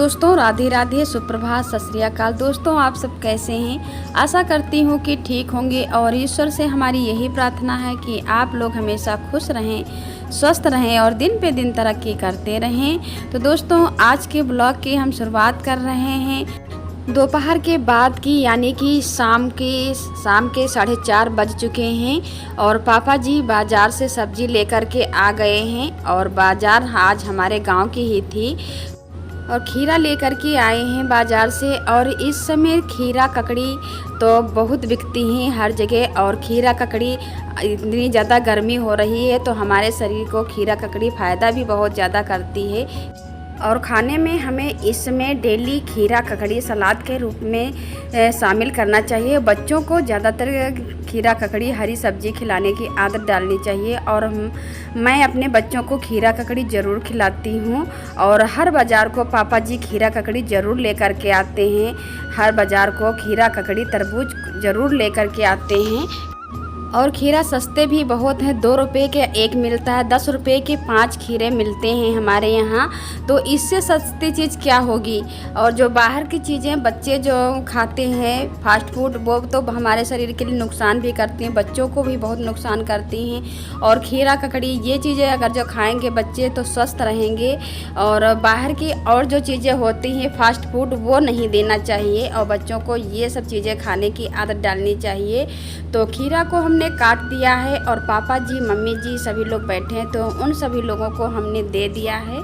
दोस्तों राधे राधे, सुप्रभात, सत श्री अकाल। दोस्तों आप सब कैसे हैं? आशा करती हूँ कि ठीक होंगे और ईश्वर से हमारी यही प्रार्थना है कि आप लोग हमेशा खुश रहें, स्वस्थ रहें और दिन पे दिन तरक्की करते रहें। तो दोस्तों आज के ब्लॉग की हम शुरुआत कर रहे हैं दोपहर के बाद की, यानी कि शाम के 4:30 बज चुके हैं और पापा जी बाज़ार से सब्ज़ी लेकर के आ गए हैं। और बाज़ार आज हमारे गांव की ही थी और खीरा लेकर के आए हैं बाज़ार से। और इस समय खीरा ककड़ी तो बहुत बिकती हैं हर जगह, और खीरा ककड़ी इतनी ज़्यादा गर्मी हो रही है तो हमारे शरीर को खीरा ककड़ी फ़ायदा भी बहुत ज़्यादा करती है। और खाने में हमें इसमें डेली खीरा ककड़ी सलाद के रूप में शामिल करना चाहिए। बच्चों को ज़्यादातर खीरा ककड़ी हरी सब्ज़ी खिलाने की आदत डालनी चाहिए और मैं अपने बच्चों को खीरा ककड़ी ज़रूर खिलाती हूँ। और हर बाज़ार को पापा जी खीरा ककड़ी ज़रूर लेकर के आते हैं। हर बाज़ार को खीरा ककड़ी तरबूज ज़रूर लेकर के आते हैं। और खीरा सस्ते भी बहुत हैं, 2 रुपये के एक मिलता है, 10 रुपये के 5 खीरे मिलते हैं हमारे यहाँ। तो इससे सस्ती चीज़ क्या होगी। और जो बाहर की चीज़ें बच्चे जो खाते हैं फास्ट फूड, वो तो हमारे शरीर के लिए नुकसान भी करती हैं, बच्चों को भी बहुत नुकसान करती हैं। और खीरा ककड़ी ये चीज़ें अगर जो खाएंगे बच्चे तो स्वस्थ रहेंगे। और बाहर की और जो चीज़ें होती हैं फास्ट फूड वो नहीं देना चाहिए और बच्चों को ये सब चीज़ें खाने की आदत डालनी चाहिए। तो खीरा को हमने काट दिया है और पापा जी, मम्मी जी सभी लोग बैठे हैं तो उन सभी लोगों को हमने दे दिया है।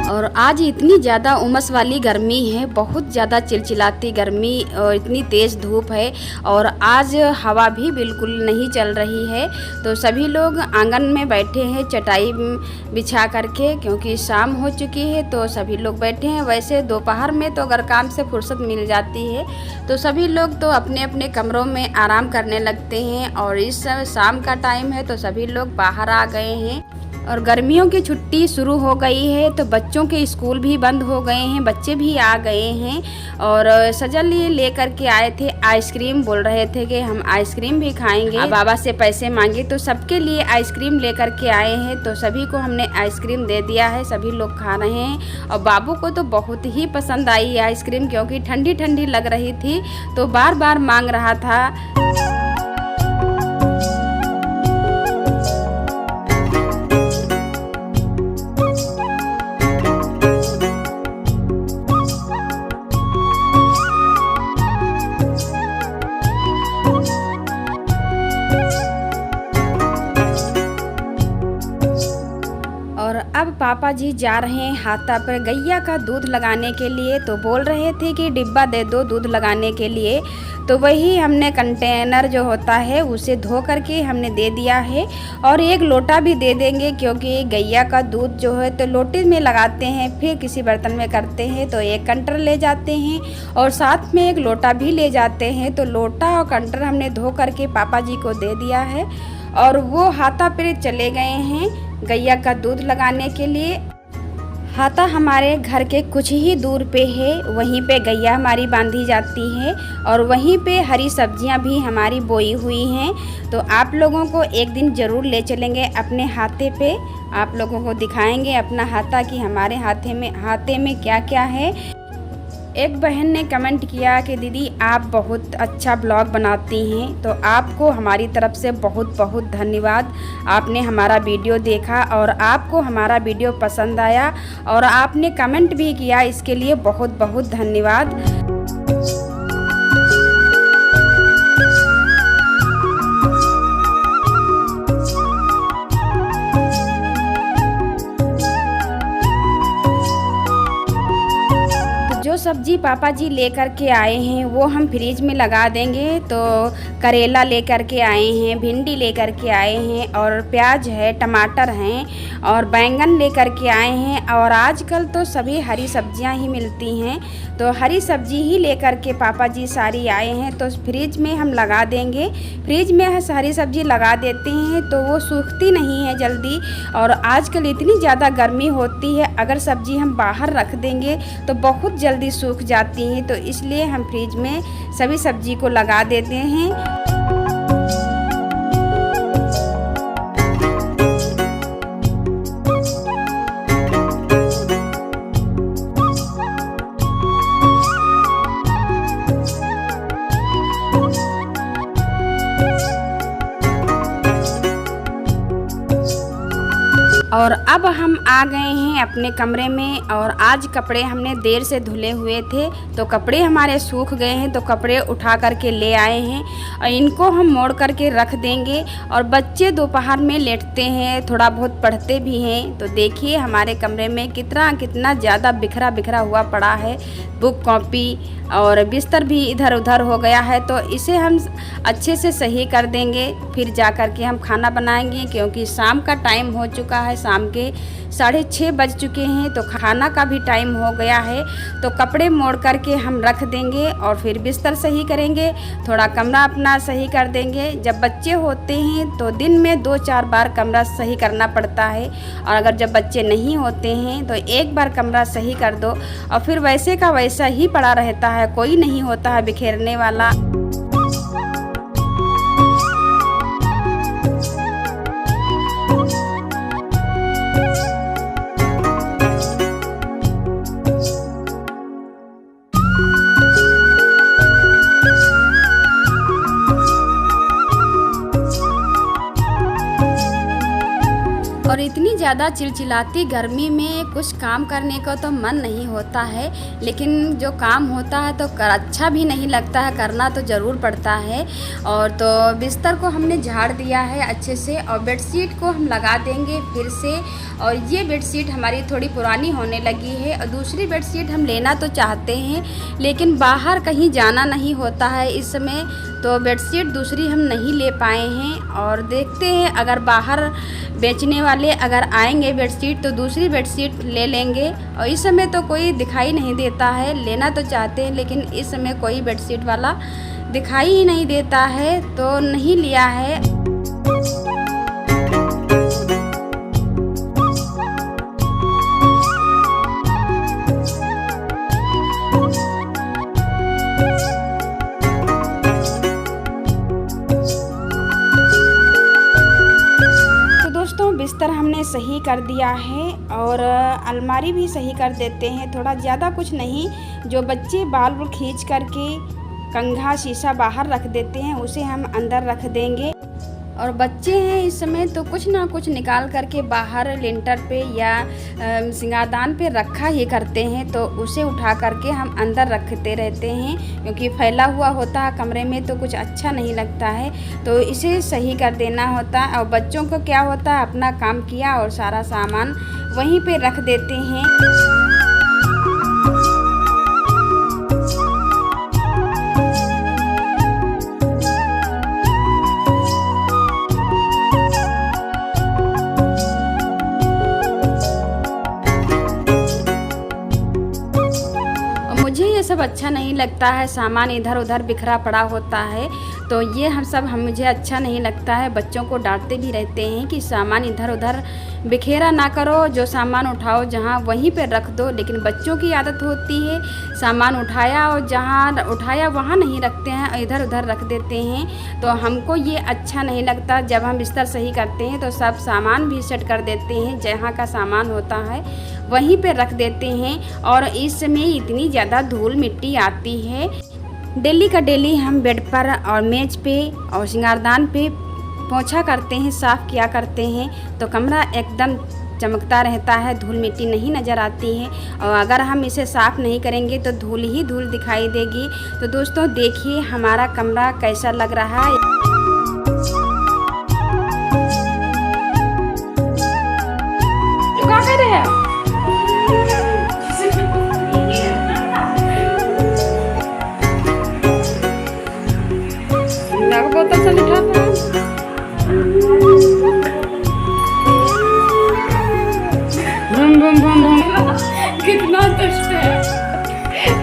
और आज इतनी ज़्यादा उमस वाली गर्मी है, बहुत ज़्यादा चिलचिलाती गर्मी और इतनी तेज़ धूप है। और आज हवा भी बिल्कुल नहीं चल रही है। तो सभी लोग आंगन में बैठे हैं चटाई बिछा करके, क्योंकि शाम हो चुकी है तो सभी लोग बैठे हैं। वैसे दोपहर में तो अगर काम से फुर्सत मिल जाती है तो सभी लोग तो अपने अपने कमरों में आराम करने लगते हैं। और इस समय शाम का टाइम है तो सभी लोग बाहर आ गए हैं। और गर्मियों की छुट्टी शुरू हो गई है तो बच्चों के स्कूल भी बंद हो गए हैं, बच्चे भी आ गए हैं। और सजल ये लेकर के आए थे आइसक्रीम, बोल रहे थे कि हम आइसक्रीम भी खाएंगे, बाबा से पैसे मांगे तो सबके लिए आइसक्रीम लेकर के आए हैं। तो सभी को हमने आइसक्रीम दे दिया है, सभी लोग खा रहे हैं। और बाबू को तो बहुत ही पसंद आई आइसक्रीम, क्योंकि ठंडी ठंडी लग रही थी तो बार बार मांग रहा था। और अब पापा जी जा रहे हैं हाथा पर गैया का दूध लगाने के लिए। तो बोल रहे थे कि डिब्बा दे दो दूध लगाने के लिए। तो वही हमने कंटेनर जो होता है उसे धो करके हमने दे दिया है। और एक लोटा भी दे देंगे, क्योंकि गैया का दूध जो है तो लोटे में लगाते हैं फिर किसी बर्तन में करते हैं। तो एक कंटर ले जाते हैं और साथ में एक लोटा भी ले जाते हैं। तो लोटा और कंटर हमने धो करके पापा जी को दे दिया है और वो हाथा पर चले गए हैं गैया का दूध लगाने के लिए। हाथा हमारे घर के कुछ ही दूर पे है, वहीं पे गैया हमारी बांधी जाती है और वहीं पे हरी सब्जियां भी हमारी बोई हुई हैं। तो आप लोगों को एक दिन ज़रूर ले चलेंगे अपने हाथे पे, आप लोगों को दिखाएंगे अपना हाथा कि हमारे हाथे में क्या क्या है। एक बहन ने कमेंट किया कि दीदी आप बहुत अच्छा ब्लॉग बनाती हैं, तो आपको हमारी तरफ से बहुत बहुत धन्यवाद। आपने हमारा वीडियो देखा और आपको हमारा वीडियो पसंद आया और आपने कमेंट भी किया, इसके लिए बहुत बहुत धन्यवाद। जो सब सब्जी पापा जी लेकर के आए हैं वो हम फ्रिज में लगा देंगे। तो करेला लेकर के आए हैं, भिंडी लेकर के आए हैं, और प्याज है, टमाटर हैं, और बैंगन लेकर के आए हैं। और आजकल तो सभी हरी सब्जियां ही मिलती हैं, तो हरी सब्जी ही लेकर के पापा जी सारी आए हैं। तो फ्रिज में हम लगा देंगे। फ्रिज में हरी सब्जी लगा देते हैं तो वो सूखती नहीं है जल्दी। और आजकल इतनी ज़्यादा गर्मी होती है, अगर सब्जी हम बाहर रख देंगे तो बहुत जल्दी सूख जाती हैं। तो इसलिए हम फ्रिज में सभी सब्जी को लगा देते हैं। और अब हम आ गए हैं अपने कमरे में। और आज कपड़े हमने देर से धुले हुए थे, तो कपड़े हमारे सूख गए हैं, तो कपड़े उठा करके ले आए हैं और इनको हम मोड़ करके रख देंगे। और बच्चे दोपहर में लेटते हैं, थोड़ा बहुत पढ़ते भी हैं। तो देखिए हमारे कमरे में कितना ज़्यादा बिखरा बिखरा हुआ पड़ा है, बुक कॉपी और बिस्तर भी इधर उधर हो गया है। तो इसे हम अच्छे से सही कर देंगे, फिर जा कर के हम खाना बनाएंगे, क्योंकि शाम का टाइम हो चुका है, शाम के 6:30 बज चुके हैं। तो खाना का भी टाइम हो गया है। तो कपड़े मोड़ करके हम रख देंगे और फिर बिस्तर सही करेंगे, थोड़ा कमरा अपना सही कर देंगे। जब बच्चे होते हैं तो दिन में 2-4 बार कमरा सही करना पड़ता है, और अगर जब बच्चे नहीं होते हैं तो एक बार कमरा सही कर दो और फिर वैसे का वैसा ही पड़ा रहता है, कोई नहीं होता है बिखेरने वाला। और इतनी ज़्यादा चिलचिलाती गर्मी में कुछ काम करने को तो मन नहीं होता है, लेकिन जो काम होता है तो अच्छा भी नहीं लगता है, करना तो ज़रूर पड़ता है। और तो बिस्तर को हमने झाड़ दिया है अच्छे से, और बेडशीट को हम लगा देंगे फिर से। और ये बेडशीट हमारी थोड़ी पुरानी होने लगी है, और दूसरी बेडशीट हम लेना तो चाहते हैं, लेकिन बाहर कहीं जाना नहीं होता है इस समय, तो बेडशीट दूसरी हम नहीं ले पाए हैं। और देखते हैं अगर बाहर बेचने वाले अगर आएंगे बेडशीट तो दूसरी बेडशीट ले लेंगे। और इस समय तो कोई दिखाई नहीं देता है, लेना तो चाहते हैं लेकिन इस समय कोई बेडशीट वाला दिखाई ही नहीं देता है, तो नहीं लिया है। बिस्तर हमने सही कर दिया है और अलमारी भी सही कर देते हैं, थोड़ा ज़्यादा कुछ नहीं। जो बच्चे बाल खींच करके कंघा शीशा बाहर रख देते हैं उसे हम अंदर रख देंगे। और बच्चे हैं इस समय तो कुछ ना कुछ निकाल करके बाहर लिंटर पे या सिंगारदान पे रखा ही करते हैं, तो उसे उठा करके हम अंदर रखते रहते हैं, क्योंकि फैला हुआ होता है कमरे में तो कुछ अच्छा नहीं लगता है, तो इसे सही कर देना होता है। और बच्चों को क्या होता है, अपना काम किया और सारा सामान वहीं पे रख देते हैं। मुझे ये सब अच्छा नहीं लगता है, सामान इधर उधर बिखरा पड़ा होता है, तो ये मुझे अच्छा नहीं लगता है। बच्चों को डांटते भी रहते हैं कि सामान इधर उधर बिखेरा ना करो, जो सामान उठाओ जहाँ वहीं पे रख दो, लेकिन बच्चों की आदत होती है सामान उठाया और जहाँ उठाया वहाँ नहीं रखते हैं, इधर उधर रख देते हैं। तो हमको ये अच्छा नहीं लगता। जब हम बिस्तर सही करते हैं तो सब सामान भी सेट कर देते हैं, जहाँ का सामान होता है वहीं पे रख देते हैं। और इस समय इतनी ज़्यादा धूल मिट्टी आती है, डेली का डेली हम बेड पर और मेज पे और सिंगारदान पे पोंछा करते हैं, साफ़ किया करते हैं, तो कमरा एकदम चमकता रहता है, धूल मिट्टी नहीं नज़र आती है। और अगर हम इसे साफ़ नहीं करेंगे तो धूल ही धूल दिखाई देगी। तो दोस्तों देखिए हमारा कमरा कैसा लग रहा है।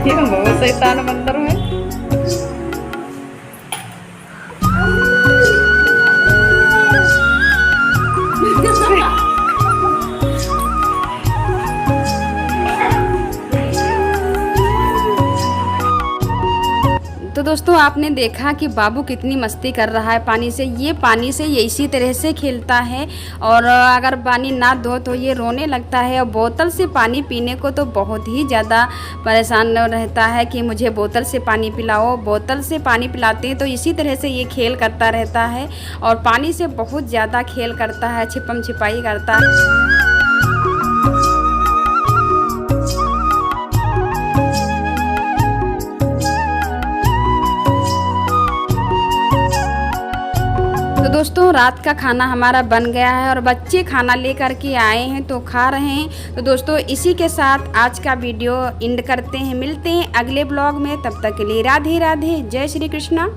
ये बहुत शैतान बंदर है। तो दोस्तों आपने देखा कि बाबू कितनी मस्ती कर रहा है पानी से। ये पानी से ये इसी तरह से खेलता है और अगर पानी ना दो तो ये रोने लगता है और बोतल से पानी पीने को तो बहुत ही ज़्यादा परेशान रहता है कि मुझे बोतल से पानी पिलाओ। बोतल से पानी पिलाते हैं तो इसी तरह से ये खेल करता रहता है और पानी से बहुत ज़्यादा खेल करता है, छिपम छिपाई करता है। तो दोस्तों रात का खाना हमारा बन गया है और बच्चे खाना लेकर के आए हैं तो खा रहे हैं। तो दोस्तों इसी के साथ आज का वीडियो एंड करते हैं। मिलते हैं अगले ब्लॉग में, तब तक के लिए राधे राधे, जय श्री कृष्णा।